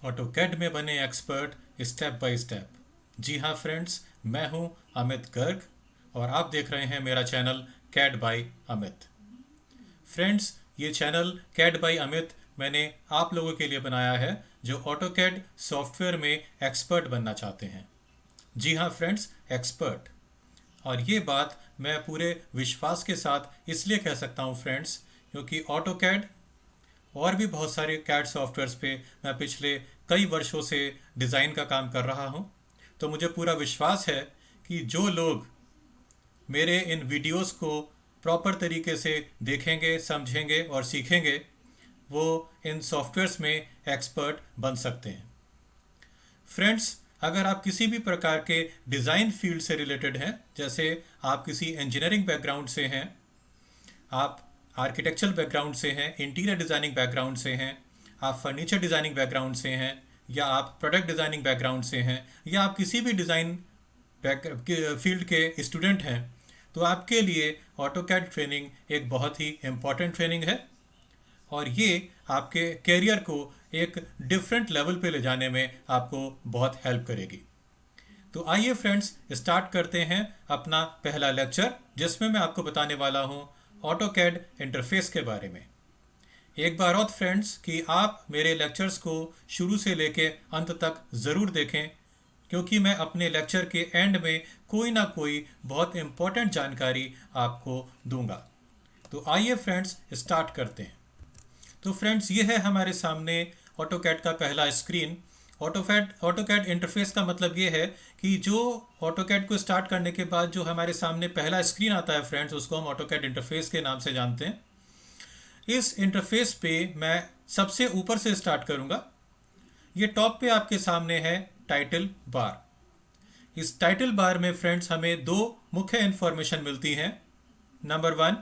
AutoCAD में बने expert step by step. जी हाँ फ्रेंड्स, मैं हूँ अमित गर्ग और आप देख रहे हैं मेरा channel CAD by Amit. Friends, ये चैनल कैड बाय अमित मैंने आप लोगों के लिए बनाया है जो ऑटोकैड सॉफ्टवेयर में एक्सपर्ट बनना चाहते हैं। जी हाँ फ्रेंड्स, एक्सपर्ट। और ये बात मैं पूरे विश्वास के साथ इसलिए कह सकता हूँ फ्रेंड्स, क्योंकि ऑटोकैड और भी बहुत सारे कैड सॉफ्टवेयर्स पे मैं पिछले कई वर्षों से डिज़ाइन का काम कर रहा हूँ। तो मुझे पूरा विश्वास है कि जो लोग मेरे इन वीडियोस को प्रॉपर तरीके से देखेंगे, समझेंगे और सीखेंगे, वो इन सॉफ्टवेयर्स में एक्सपर्ट बन सकते हैं। फ्रेंड्स, अगर आप किसी भी प्रकार के डिज़ाइन फील्ड से रिलेटेड हैं, जैसे आप किसी इंजीनियरिंग बैकग्राउंड से हैं, आप आर्किटेक्चरल बैकग्राउंड से हैं, इंटीरियर डिज़ाइनिंग बैकग्राउंड से हैं, आप फर्नीचर डिज़ाइनिंग बैकग्राउंड से हैं, या आप प्रोडक्ट डिज़ाइनिंग बैकग्राउंड से हैं, या आप किसी भी डिज़ाइन फील्ड के स्टूडेंट हैं, तो आपके लिए ऑटोकैड ट्रेनिंग एक बहुत ही इम्पॉर्टेंट ट्रेनिंग है और ये आपके कैरियर को एक डिफरेंट लेवल पे ले जाने में आपको बहुत हेल्प करेगी। तो आइए फ्रेंड्स, स्टार्ट करते हैं अपना पहला लेक्चर, जिसमें मैं आपको बताने वाला हूँ ऑटोकैड इंटरफेस के बारे में। एक बार और फ्रेंड्स कि आप मेरे लेक्चर्स को शुरू से लेके अंत तक ज़रूर देखें, क्योंकि मैं अपने लेक्चर के एंड में कोई ना कोई बहुत इम्पोर्टेंट जानकारी आपको दूंगा। तो आइए फ्रेंड्स, स्टार्ट करते हैं। तो फ्रेंड्स, ये है हमारे सामने ऑटोकैड का पहला स्क्रीन। ऑटोकैड इंटरफेस का मतलब ये है कि जो ऑटोकैड को स्टार्ट करने के बाद जो हमारे सामने पहला स्क्रीन आता है फ्रेंड्स, उसको हम ऑटोकैड इंटरफेस के नाम से जानते हैं। इस इंटरफेस पे मैं सबसे ऊपर से स्टार्ट करूंगा। ये टॉप पे आपके सामने है टाइटल बार। इस टाइटल बार में फ्रेंड्स हमें दो मुख्य इन्फॉर्मेशन मिलती हैं। नंबर 1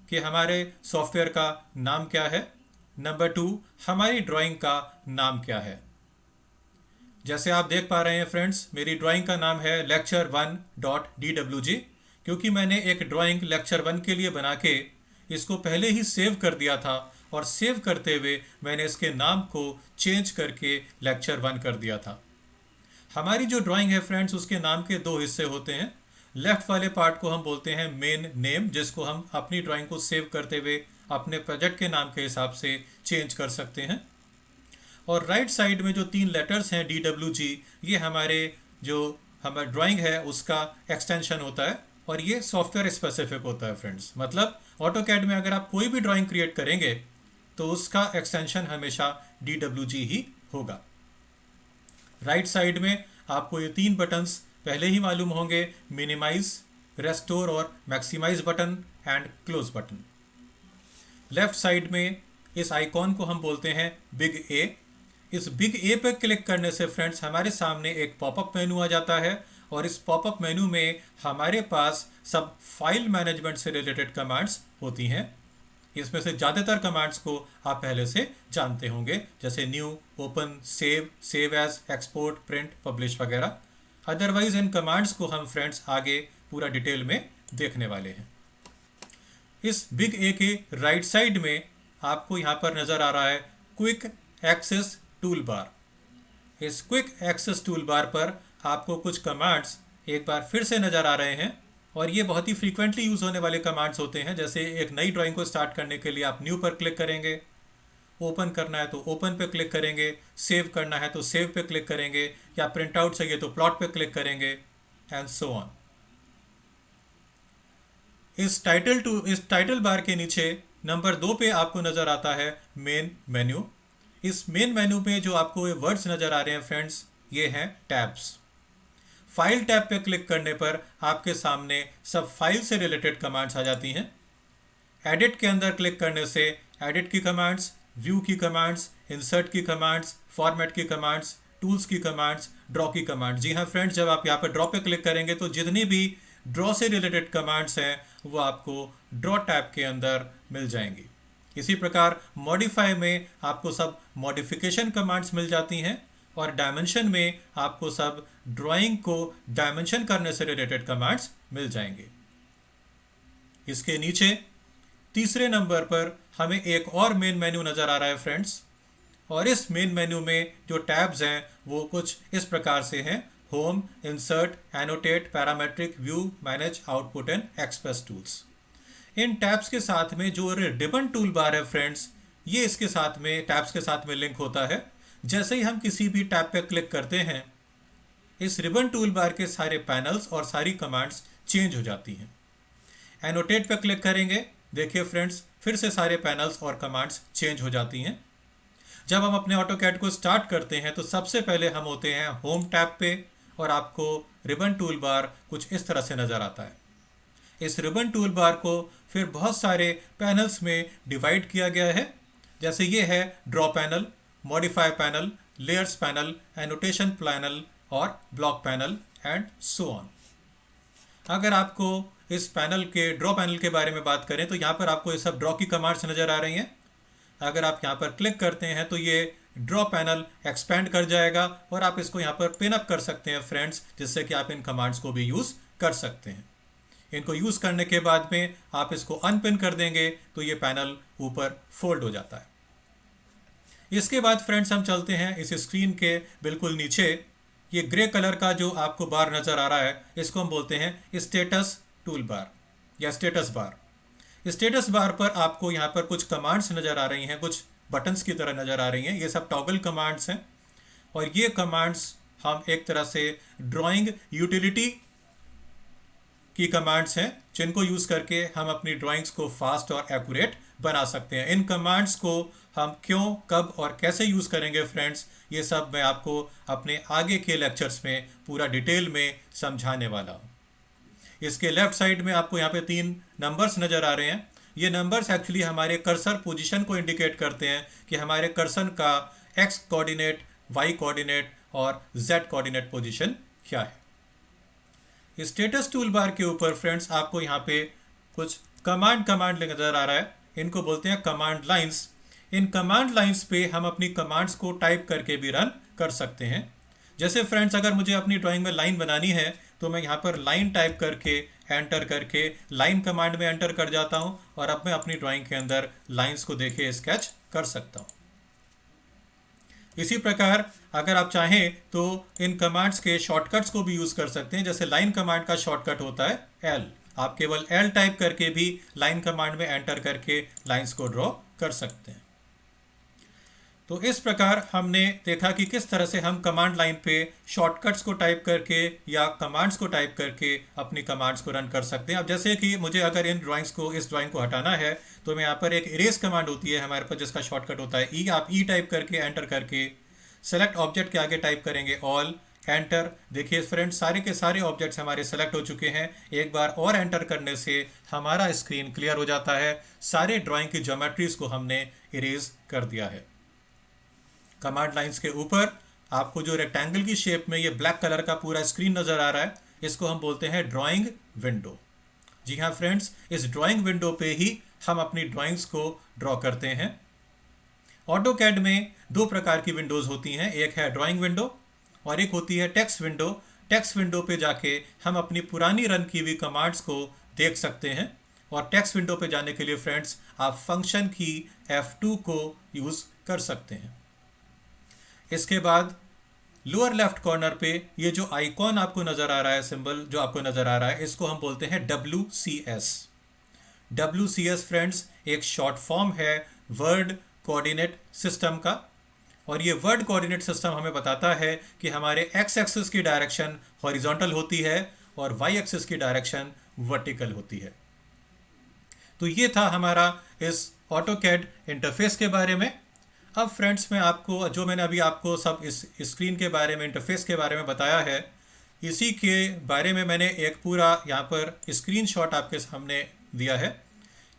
कि हमारे सॉफ्टवेयर का नाम क्या है। नंबर 2 हमारी ड्राइंग का नाम क्या है। जैसे आप देख पा रहे हैं फ्रेंड्स, मेरी ड्राइंग का नाम है lecture1.dwg, क्योंकि मैंने एक ड्राइंग लेक्चर 1 के लिए बना के इसको पहले ही सेव कर दिया था और सेव करते हुए मैंने इसके नाम को चेंज करके लेक्चर 1 कर दिया था। हमारी जो ड्राइंग है फ्रेंड्स, उसके नाम के दो हिस्से होते हैं। लेफ्ट वाले पार्ट को हम बोलते हैं मेन नेम, जिसको हम अपनी ड्राइंग को सेव करते हुए अपने प्रोजेक्ट के नाम के हिसाब से चेंज कर सकते हैं। और राइट साइड में जो 3 लेटर्स हैं DWG, ये हमारे जो हमारी ड्राइंग है उसका एक्सटेंशन होता है और ये सॉफ्टवेयर स्पेसिफिक होता है फ्रेंड्स। मतलब ऑटोकैड में अगर आप कोई भी ड्राइंग क्रिएट करेंगे तो उसका एक्सटेंशन हमेशा DWG ही होगा। राइट साइड में आपको ये 3 बटन्स पहले ही मालूम होंगे: मिनिमाइज, रेस्टोर और maximise button and close button. Left side में इस आइकॉन को हम बोलते हैं बिग ए। इस बिग ए पर क्लिक करने से फ्रेंड्स हमारे सामने एक पॉपअप मेनू आ जाता है और इस पॉपअप मेनू में हमारे पास सब फाइल मैनेजमेंट से रिलेटेड कमांड्स होती हैं। इसमें से ज़्यादातर कमांड्स को आप पहले से जानते होंगे, जैसे new, open, save, save as, export, print, publish वगैरह। अदरवाइज इन कमांड्स को हम फ्रेंड्स आगे पूरा डिटेल में देखने वाले हैं। इस बिग ए के राइट साइड में आपको यहाँ पर नज़र आ रहा है क्विक एक्सेस टूल बार। इस क्विक एक्सेस टूल बार पर आपको कुछ कमांड्स एक बार फिर से नज़र आ रहे हैं और ये बहुत ही फ्रीक्वेंटली यूज़ होने वाले कमांड्स होते हैं। जैसे एक नई ड्राइंग को स्टार्ट करने के लिए आप न्यू पर क्लिक करेंगे, ओपन करना है तो ओपन पे क्लिक करेंगे, सेव करना है तो सेव पे क्लिक करेंगे, या प्रिंट आउट चाहिए तो प्लॉट पे क्लिक करेंगे, एंड सो ऑन। इस टाइटल बार के नीचे नंबर 2 पे आपको नज़र आता है मेन मेन्यू। इस मेन मेन्यू में जो आपको ये वर्ड्स नज़र आ रहे हैं फ्रेंड्स, ये हैं टैब्स। फाइल टैब पे क्लिक करने पर आपके सामने सब फाइल से रिलेटेड कमांड्स आ जाती हैं। एडिट के अंदर क्लिक करने से एडिट की कमांड्स, व्यू की कमांड्स, इंसर्ट की कमांड्स, फॉर्मेट की कमांड्स, टूल्स की कमांड्स, ड्रॉ की कमांड्स। जी हाँ फ्रेंड्स, जब आप यहाँ पर ड्रॉ पे क्लिक करेंगे तो जितनी भी ड्रॉ से रिलेटेड कमांड्स हैं वो आपको ड्रॉ टैब के अंदर मिल जाएंगी। इसी प्रकार मॉडिफाई में आपको सब मॉडिफिकेशन कमांड्स मिल जाती हैं और डायमेंशन में आपको सब ड्राइंग को डायमेंशन करने से रिलेटेड कमांड्स मिल जाएंगे। इसके नीचे तीसरे नंबर पर हमें एक और मेन मेन्यू नज़र आ रहा है फ्रेंड्स, और इस मेन मेन्यू में जो टैब्स हैं वो कुछ इस प्रकार से हैं: home, insert, annotate, parametric, view, manage, output and express tools. In tabs के साथ में जो रिबन टूल बार है फ्रेंड्स, ये इसके साथ में टैब्स के साथ में लिंक होता है। जैसे ही हम किसी भी टैब पे क्लिक करते हैं, इस रिबन टूल बार के सारे पैनल्स और सारी कमांड्स चेंज हो जाती हैं। एनोटेट पे क्लिक करेंगे, देखिए फ्रेंड्स, फिर से सारे पैनल्स और कमांड्स चेंज हो जाती हैं। जब हम अपने ऑटोकैड को स्टार्ट करते हैं तो सबसे पहले हम होते हैं होम टैब पे, और आपको रिबन टूल बार कुछ इस तरह से नज़र आता है। इस रिबन टूल बार को फिर बहुत सारे पैनल्स में डिवाइड किया गया है, जैसे ये है draw panel, modify panel, layers panel, annotation panel और block panel and so on. अगर आपको इस पैनल के ड्रॉ पैनल के बारे में बात करें तो यहाँ पर आपको ये सब ड्रॉ की कमांड्स नज़र आ रही हैं। अगर आप यहाँ पर क्लिक करते हैं तो ये ड्रॉ पैनल एक्सपेंड कर जाएगा और आप इसको यहाँ पर पिन अप कर सकते हैं फ्रेंड्स, जिससे कि आप इन कमांड्स को भी यूज़ कर सकते हैं। इनको यूज़ करने के बाद में आप इसको अनपिन कर देंगे तो ये पैनल ऊपर फोल्ड हो जाता है। इसके बाद फ्रेंड्स हम चलते हैं इस स्क्रीन के बिल्कुल नीचे, ये ग्रे कलर का जो आपको बार नज़र आ रहा है, इसको हम बोलते हैं स्टेटस टूल बार या स्टेटस बार। स्टेटस बार पर आपको यहाँ पर कुछ कमांड्स नज़र आ रही हैं, कुछ बटन्स की तरह नज़र आ रही हैं। ये सब टॉगल कमांड्स हैं और ये कमांड्स हम एक तरह से ड्राइंग यूटिलिटी की कमांड्स हैं, जिनको यूज़ करके हम अपनी ड्राइंग्स को फास्ट और एक्यूरेट बना सकते हैं। इन कमांड्स को हम क्यों, कब और कैसे यूज़ करेंगे फ्रेंड्स, ये सब मैं आपको अपने आगे के लेक्चर्स में पूरा डिटेल में समझाने वाला हूँ। इसके लेफ्ट साइड में आपको यहाँ पे 3 नंबर्स नज़र आ रहे हैं। ये नंबर्स एक्चुअली हमारे कर्सर पोजीशन को इंडिकेट करते हैं कि हमारे कर्सर का एक्स कोऑर्डिनेट, वाई कोऑर्डिनेट और जेड कोऑर्डिनेट पोजीशन क्या है। स्टेटस टूल बार के ऊपर फ्रेंड्स आपको यहाँ पे कुछ कमांड नज़र आ रहा है, इनको बोलते हैं command lines. In command lines पे हम अपनी कमांड्स को टाइप करके भी रन कर सकते हैं। जैसे फ्रेंड्स, अगर मुझे अपनी ड्राइंग में लाइन बनानी है तो मैं यहाँ पर लाइन टाइप करके एंटर करके लाइन कमांड में एंटर कर जाता हूँ और अब मैं अपनी ड्राइंग के अंदर लाइंस को देखे स्केच कर सकता हूँ। इसी प्रकार अगर आप चाहें तो इन कमांड्स के शॉर्टकट्स को भी यूज़ कर सकते हैं। जैसे लाइन कमांड का शॉर्टकट होता है एल, आप केवल एल टाइप करके भी लाइन कमांड में एंटर करके लाइंस को ड्रॉ कर सकते हैं। तो इस प्रकार हमने देखा कि किस तरह से हम कमांड लाइन पे शॉर्टकट्स को टाइप करके या कमांड्स को टाइप करके अपनी कमांड्स को रन कर सकते हैं। अब जैसे कि मुझे अगर इस ड्राइंग को हटाना है तो मैं यहाँ पर एक इरेज कमांड होती है हमारे पास, जिसका शॉर्टकट होता है ई। आप ई टाइप करके एंटर करके सेलेक्ट ऑब्जेक्ट के आगे टाइप करेंगे ऑल, एंटर। देखिए फ्रेंड्स, सारे के सारे ऑब्जेक्ट्स हमारे सेलेक्ट हो चुके हैं। एक बार और एंटर करने से हमारा स्क्रीन क्लियर हो जाता है। सारे ड्राइंग की ज्योमेट्रीज को हमने इरेज कर दिया है। कमांड लाइंस के ऊपर आपको जो रेक्टेंगल की शेप में ये ब्लैक कलर का पूरा स्क्रीन नज़र आ रहा है, इसको हम बोलते हैं ड्राइंग विंडो। जी हाँ फ्रेंड्स, इस ड्राइंग विंडो पे ही हम अपनी ड्राइंग्स को ड्रॉ करते हैं। ऑटोकैड में 2 प्रकार की विंडोज़ होती हैं, एक है ड्राइंग विंडो और एक होती है टेक्स्ट विंडो। टेक्स्ट विंडो पे जाके हम अपनी पुरानी रन की हुई कमांड्स को देख सकते हैं। और टेक्स्ट विंडो पे जाने के लिए फ्रेंड्स आप फंक्शन की F2 को यूज़ कर सकते हैं। इसके बाद लोअर लेफ्ट कॉर्नर पे ये जो आइकॉन आपको नज़र आ रहा है, सिंबल जो आपको नज़र आ रहा है, इसको हम बोलते हैं WCS। WCS फ्रेंड्स एक शॉर्ट फॉर्म है वर्ड कोऑर्डिनेट सिस्टम का, और ये वर्ड कोऑर्डिनेट सिस्टम हमें बताता है कि हमारे एक्स एक्सिस की डायरेक्शन हॉरिजॉन्टल होती है और वाई एक्सिस की डायरेक्शन वर्टिकल होती है। तो ये था हमारा इस ऑटोकैड इंटरफेस के बारे में। अब फ्रेंड्स, मैं आपको जो मैंने अभी आपको सब इस स्क्रीन के बारे में, इंटरफेस के बारे में बताया है, इसी के बारे में मैंने एक पूरा यहाँ पर स्क्रीनशॉट आपके सामने दिया है।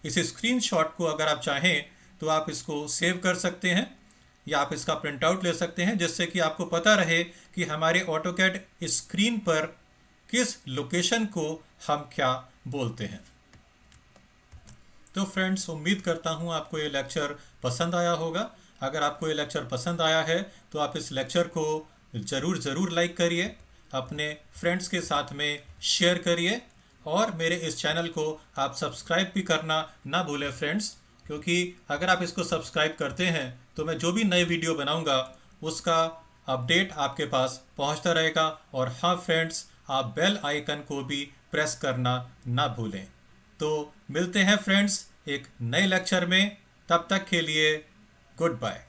इस स्क्रीनशॉट को अगर आप चाहें तो आप इसको सेव कर सकते हैं या आप इसका प्रिंट आउट ले सकते हैं, जिससे कि आपको पता रहे कि हमारे ऑटोकैड स्क्रीन पर किस लोकेशन को हम क्या बोलते हैं। तो फ्रेंड्स, उम्मीद करता हूँ आपको ये लेक्चर पसंद आया होगा। अगर आपको ये लेक्चर पसंद आया है तो आप इस लेक्चर को ज़रूर लाइक करिए, अपने फ्रेंड्स के साथ में शेयर करिए और मेरे इस चैनल को आप सब्सक्राइब भी करना ना भूलें फ्रेंड्स, क्योंकि अगर आप इसको सब्सक्राइब करते हैं तो मैं जो भी नए वीडियो बनाऊंगा उसका अपडेट आपके पास पहुंचता रहेगा। और हाँ फ्रेंड्स, आप बेल आइकन को भी प्रेस करना ना भूलें। तो मिलते हैं फ्रेंड्स एक नए लेक्चर में, तब तक के लिए गुड बाय।